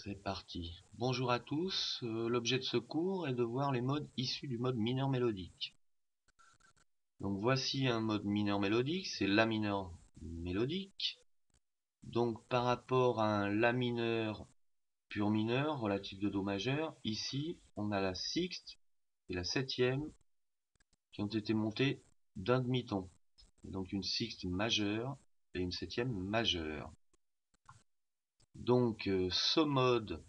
C'est parti. Bonjour à tous, l'objet de ce cours est de voir les modes issus du mode mineur mélodique. Donc voici un mode mineur mélodique, c'est La mineur mélodique. Donc par rapport à un La mineur pur mineur relatif de Do majeur, ici on a la sixte et la septième qui ont été montées d'un demi-ton. Donc une sixte majeure et une septième majeure. Donc ce mode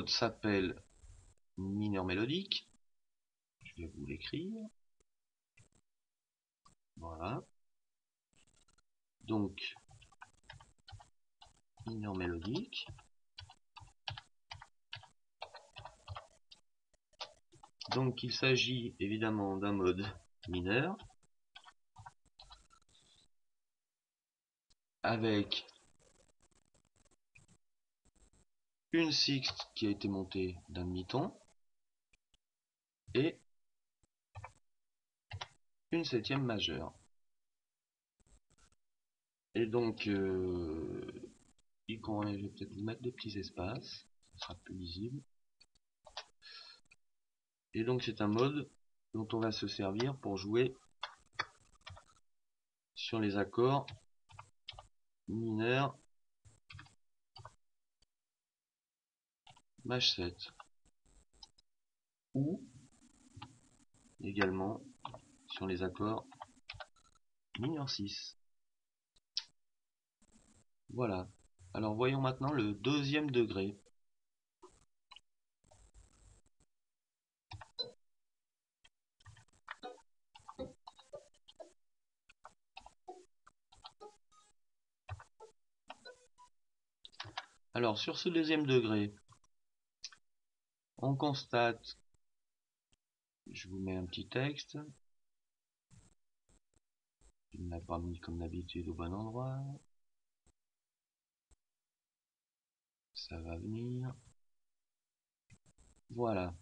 s'appelle mineur mélodique. Je vais vous l'écrire. Voilà. Donc, mineur mélodique. Donc, il s'agit évidemment d'un mode mineur avec une sixte qui a été montée d'un demi-ton et une septième majeure. Et donc, je vais peut-être vous mettre des petits espaces, ce sera plus lisible. Et donc, c'est un mode dont on va se servir pour jouer sur les accords mineurs Maj 7 ou également sur les accords mineur 6. Voilà. Alors voyons maintenant le deuxième degré. Alors sur ce deuxième degré, on constate, je vous mets un petit texte, je ne l'ai pas mis comme d'habitude au bon endroit, ça va venir, voilà.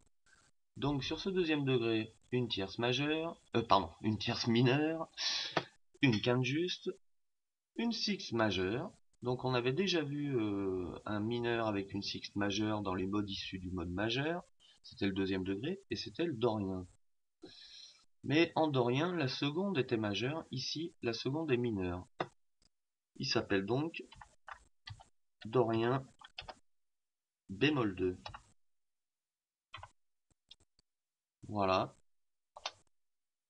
Donc sur ce deuxième degré, une tierce majeure, une tierce mineure, une quinte juste, une sixte majeure. Donc on avait déjà vu un mineur avec une sixte majeure dans les modes issus du mode majeur, c'était le deuxième degré, et c'était le dorien. Mais en dorien, la seconde était majeure, ici la seconde est mineure. Il s'appelle donc dorien bémol 2. Voilà.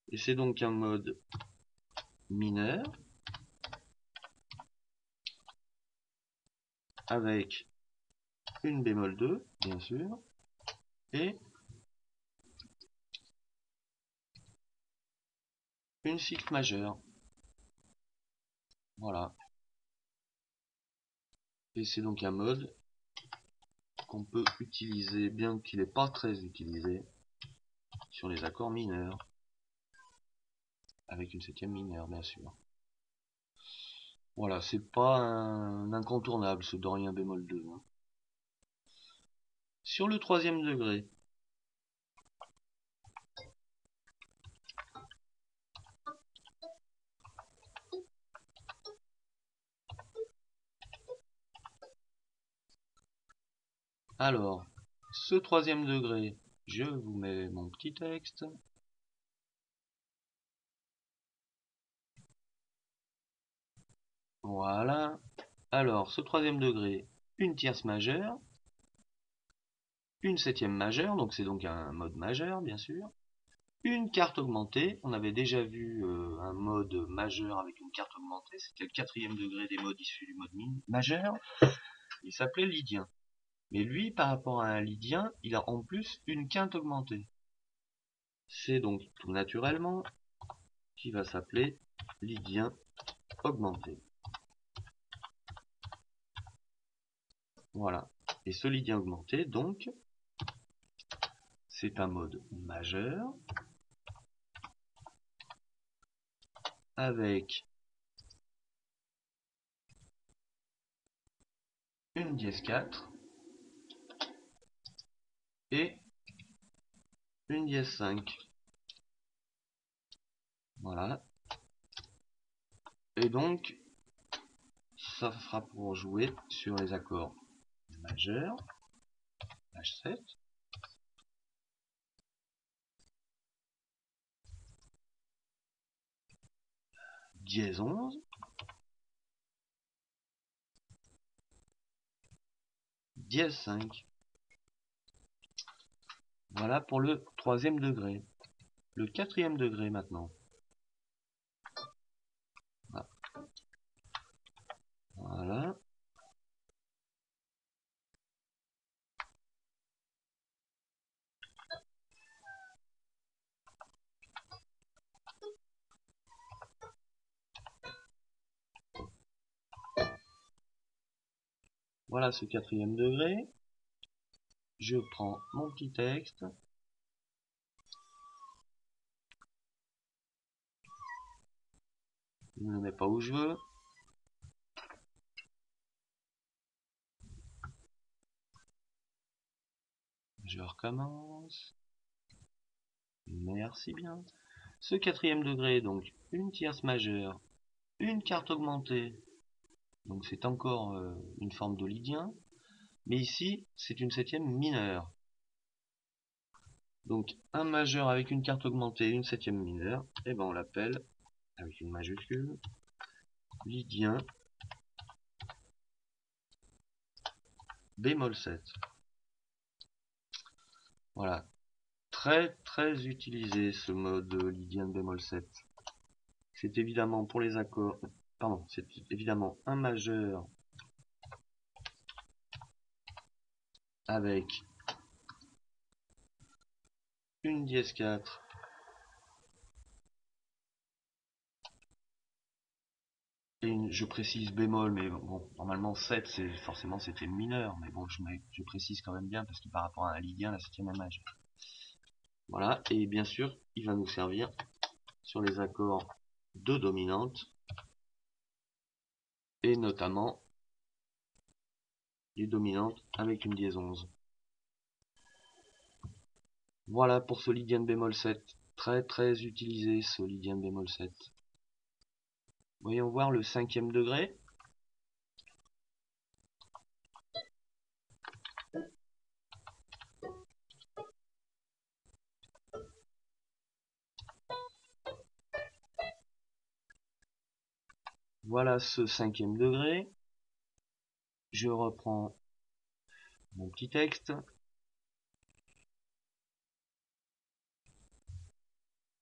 Et c'est donc un mode mineur avec une bémol 2, bien sûr, et une sixte majeure. Voilà. Et c'est donc un mode qu'on peut utiliser, bien qu'il n'est pas très utilisé, sur les accords mineurs. Avec une septième mineure, bien sûr. Voilà, c'est pas un incontournable ce dorien bémol 2. Hein. Sur le troisième degré, alors, ce troisième degré, je vous mets mon petit texte. Voilà. Alors, ce troisième degré, une tierce majeure, une septième majeure, donc c'est donc un mode majeur, bien sûr. Une quarte augmentée, on avait déjà vu un mode majeur avec une quarte augmentée, c'était le quatrième degré des modes issus du mode majeur. Il s'appelait lydien. Mais lui, par rapport à un lydien, il a en plus une quinte augmentée. C'est donc tout naturellement qui va s'appeler lydien augmenté. Voilà. Et ce lydien augmenté, donc, c'est un mode majeur avec une dièse 4 et une dièse 5. Voilà. Et donc, Ça fera pour jouer sur les accords majeurs, H7, dièse 11, dièse 5. Voilà pour le troisième degré. Le quatrième degré maintenant. Voilà. Voilà ce quatrième degré. Je prends mon petit texte. Je ne le mets pas où je veux. Je recommence. Merci bien. Ce quatrième degré, donc une tierce majeure, une quarte augmentée. Donc c'est encore une forme de lydien. Mais ici, c'est une septième mineure. Donc un majeur avec une quarte augmentée et une septième mineure, et ben on l'appelle, avec une majuscule, lydien bémol 7. Voilà. Très utilisé ce mode lydien bémol 7. C'est évidemment pour les accords, pardon, c'est évidemment un majeur avec une dièse 4 et une, je précise bémol, mais bon, normalement 7 c'est forcément c'était mineur, mais bon je précise quand même bien parce que par rapport à un lydien, la septième est majeure. Voilà, et bien sûr il va nous servir sur les accords de dominante et notamment les dominantes avec une dièse 11. Voilà pour ce lydien bémol 7. Très utilisé ce lydien bémol 7. Voyons voir le cinquième degré. Voilà ce cinquième degré. Je reprends mon petit texte.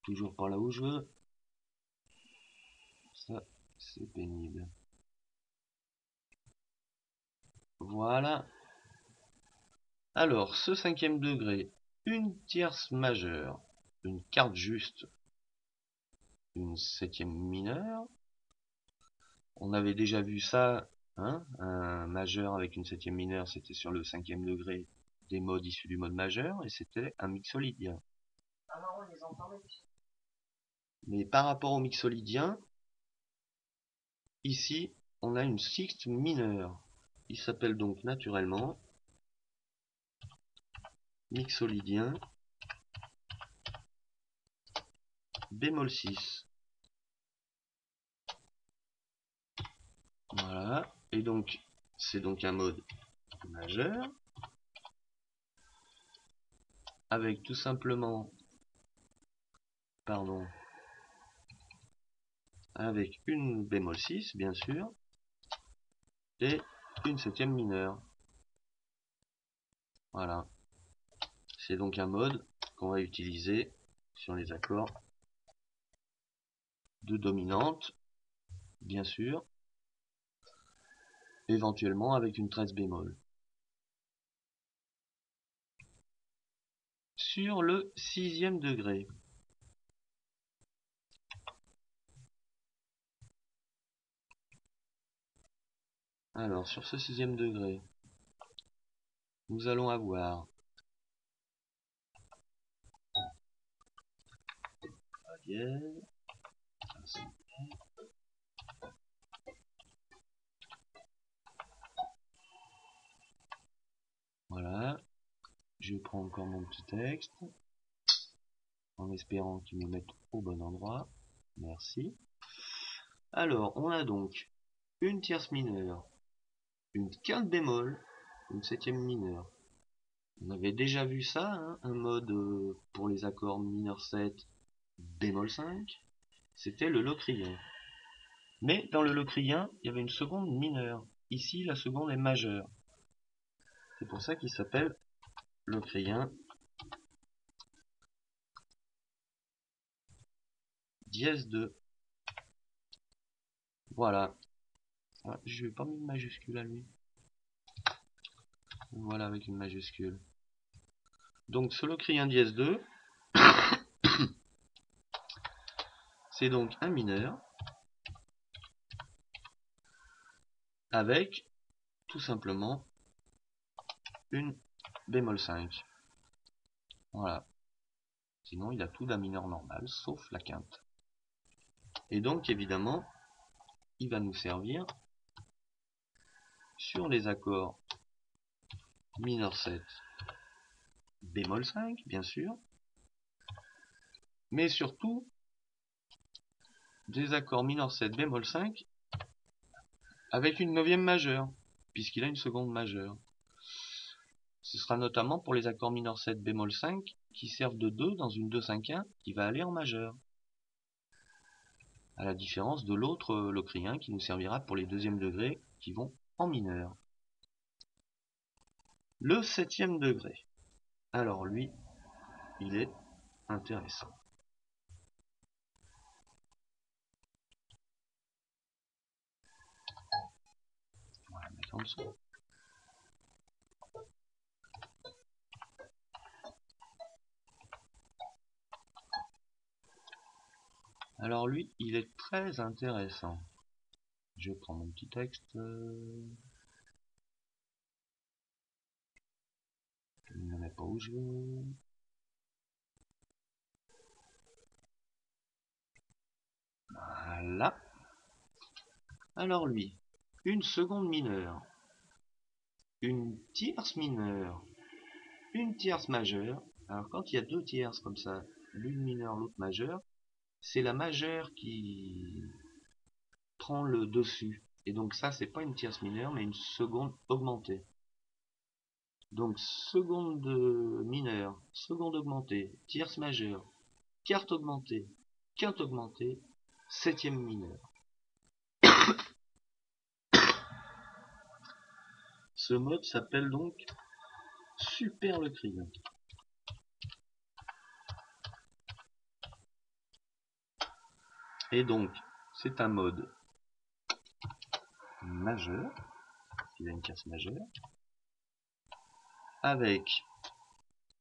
Toujours pas là où je veux. Ça, c'est pénible. Voilà. Alors, ce cinquième degré, une tierce majeure, une quarte juste, une septième mineure. On avait déjà vu ça, hein, un majeur avec une septième mineure, c'était sur le cinquième degré des modes issus du mode majeur, et c'était un mixolydien. Ah non, on les entendait. Mais par rapport au mixolydien, ici, on a une sixte mineure. Il s'appelle donc naturellement mixolydien bémol 6. Voilà. Et donc, c'est donc un mode majeur avec tout simplement, pardon, avec une bémol 6, bien sûr, et une septième mineure. Voilà. C'est donc un mode qu'on va utiliser sur les accords de dominante, bien sûr, éventuellement avec une 13 bémol. Sur le sixième degré, alors sur ce sixième degré, nous allons avoir la dièse, voilà, je prends encore mon petit texte, en espérant qu'il me mette au bon endroit, merci. Alors, on a donc une tierce mineure, une quinte bémol, une septième mineure. On avait déjà vu ça, hein, un mode pour les accords mineur 7, bémol 5, c'était le locrien. Mais dans le locrien, il y avait une seconde mineure. Ici, la seconde est majeure. C'est pour ça qu'il s'appelle locrien dièse 2. Voilà. Ah, je vais pas mis une majuscule à lui. Voilà, avec une majuscule. Donc ce locrien dièse 2, c'est donc un mineur avec tout simplement une bémol 5. Voilà. Sinon, il a tout d'un mineur normal, sauf la quinte. Et donc, évidemment, il va nous servir sur les accords mineur 7, bémol 5, bien sûr, mais surtout des accords mineur 7, bémol 5 avec une neuvième majeure, puisqu'il a une seconde majeure. Ce sera notamment pour les accords mineur 7, bémol 5 qui servent de 2 dans une 2-5-1 qui va aller en majeur. À la différence de l'autre locrien qui nous servira pour les deuxièmes degrés qui vont en mineur. Le septième degré. Alors lui, il est intéressant. On va la mettre en dessous. Alors lui, il est très intéressant. Je prends mon petit texte. Je ne le mets pas où je veux. Voilà. Alors lui, une seconde mineure, une tierce mineure, une tierce majeure. Alors quand il y a deux tierces comme ça, l'une mineure, l'autre majeure, c'est la majeure qui prend le dessus. Et donc ça, c'est pas une tierce mineure, mais une seconde augmentée. Donc seconde mineure, seconde augmentée, tierce majeure, quarte augmentée, quinte augmentée, septième mineure. Ce mode s'appelle donc super locrien. Et donc, c'est un mode majeur, il a une tierce majeure, avec,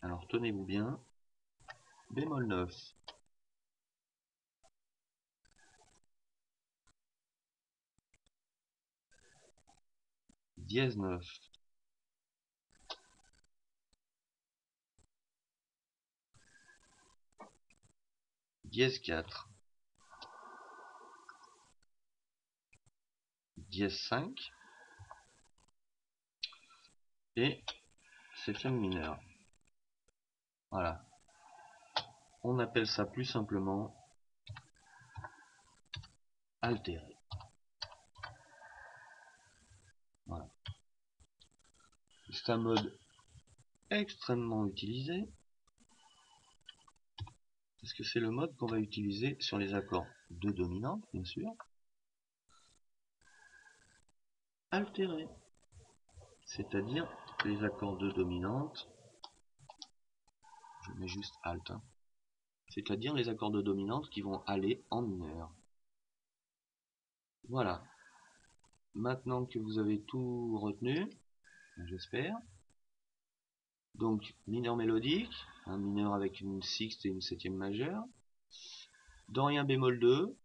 alors tenez-vous bien, bémol 9, dièse 9, dièse 4, dièse 5, et septième mineur. Voilà. On appelle ça plus simplement altéré. Voilà. C'est un mode extrêmement utilisé, parce que c'est le mode qu'on va utiliser sur les accords de dominante, bien sûr, altérés, c'est-à-dire les accords de dominante, je mets juste alt, hein, c'est-à-dire les accords de dominante qui vont aller en mineur. Voilà. Maintenant que vous avez tout retenu, j'espère. Donc, mineur mélodique, un mineur avec une sixte et une septième majeure. Dorien bémol 2,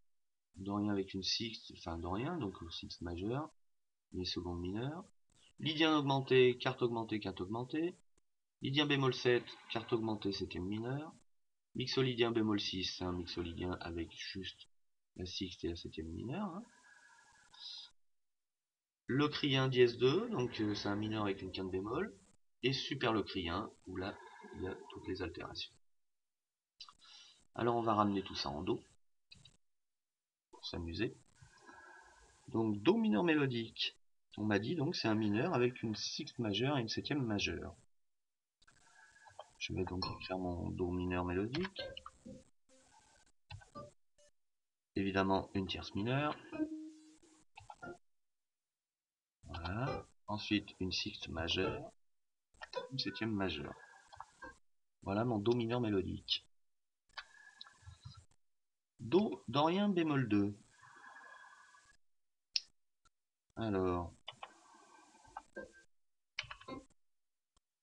dorien avec une sixte, enfin dorien, donc sixte majeure, les secondes mineures. Lydien augmenté, quarte augmentée, quinte augmentée. Lydien bémol 7, quarte augmentée, septième mineure. Mixolydien bémol 6, un mixolydien avec juste la sixte et la septième mineure. Hein. Locrien dièse 2, donc c'est un mineur avec une quinte bémol. Et super locrien, où là, il y a toutes les altérations. Alors on va ramener tout ça en do, pour s'amuser. Donc Do mineur mélodique. On m'a dit donc c'est un mineur avec une sixte majeure et une septième majeure. Je vais donc écrire mon Do mineur mélodique. Évidemment une tierce mineure. Voilà. Ensuite une sixte majeure, une septième majeure. Voilà mon Do mineur mélodique. Do dorien bémol 2. Alors,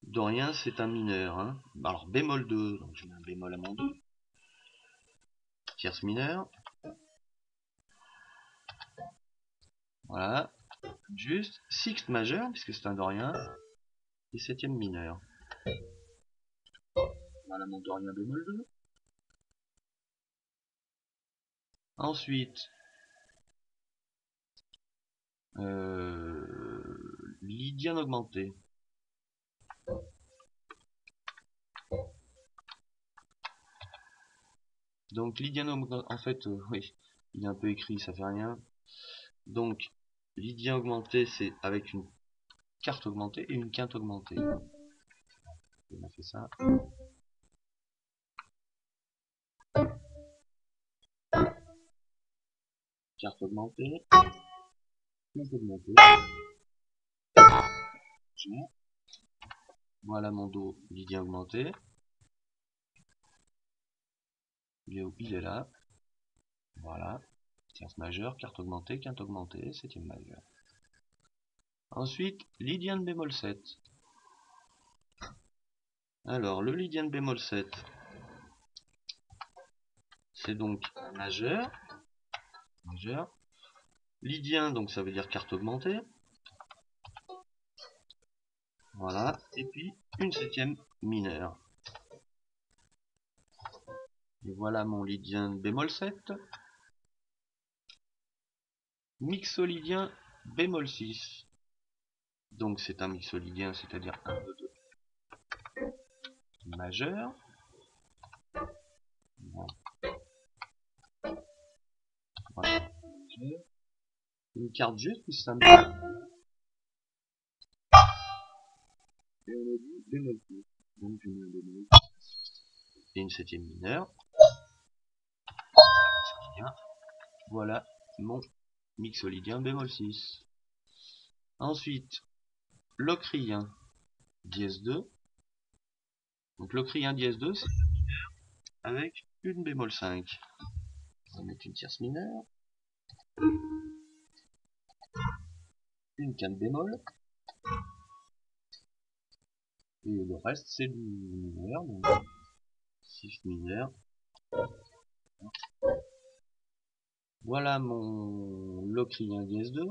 dorien c'est un mineur. Hein. Alors bémol 2, donc je mets un bémol à mon Do. Tierce mineure. Voilà. Juste sixte majeure, puisque c'est un dorien. Et septième mineure. Voilà mon dorien bémol 2. Ensuite, lydienne augmentée. Donc lydienne augmentée, en fait, oui, il est un peu écrit, ça fait rien. Donc, lydien augmenté, c'est avec une carte augmentée et une quinte augmentée. On a fait ça. Carte augmentée. Quinte augmentée. Voilà mon Do lydien augmenté. Il est où? Il est là. Voilà. Tierce majeure, carte augmentée, quinte augmentée, septième majeure. Ensuite, lydienne bémol 7. Alors, le lydienne bémol 7, c'est donc un majeur. Majeur. Lydien, donc ça veut dire carte augmentée. Voilà. Et puis, une septième mineure. Et voilà mon lydien bémol 7. Mixolydien bémol 6. Donc c'est un mixolydien, c'est-à-dire 1, 2, 2 majeur. Voilà. Une carte juste plus simple. Et on a dit bémol 6. Donc je mets un bémol. Et une septième mineure. Voilà mon mixolydien bémol 6. Ensuite, locrien dièse 2. Donc locrien dièse 2, c'est avec une bémol 5. On va mettre une tierce mineure. Une quinte bémol. Et le reste, c'est du mineur. Donc 6 mineurs. Voilà mon locrien dièse 2.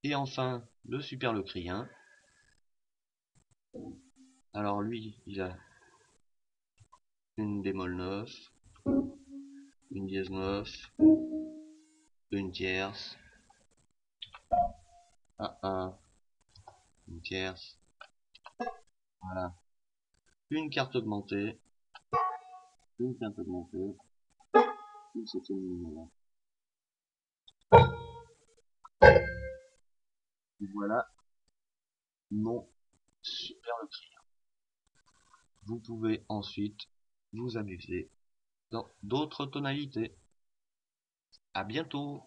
Et enfin, le super locrien. Alors lui, il a une bémol 9, une dièse 9, une tierce, un 1, une tierce, voilà, une carte augmentée, une quinte augmentée, une septième mineure. Voilà mon super locrien. Vous pouvez ensuite vous amuser dans d'autres tonalités. À bientôt!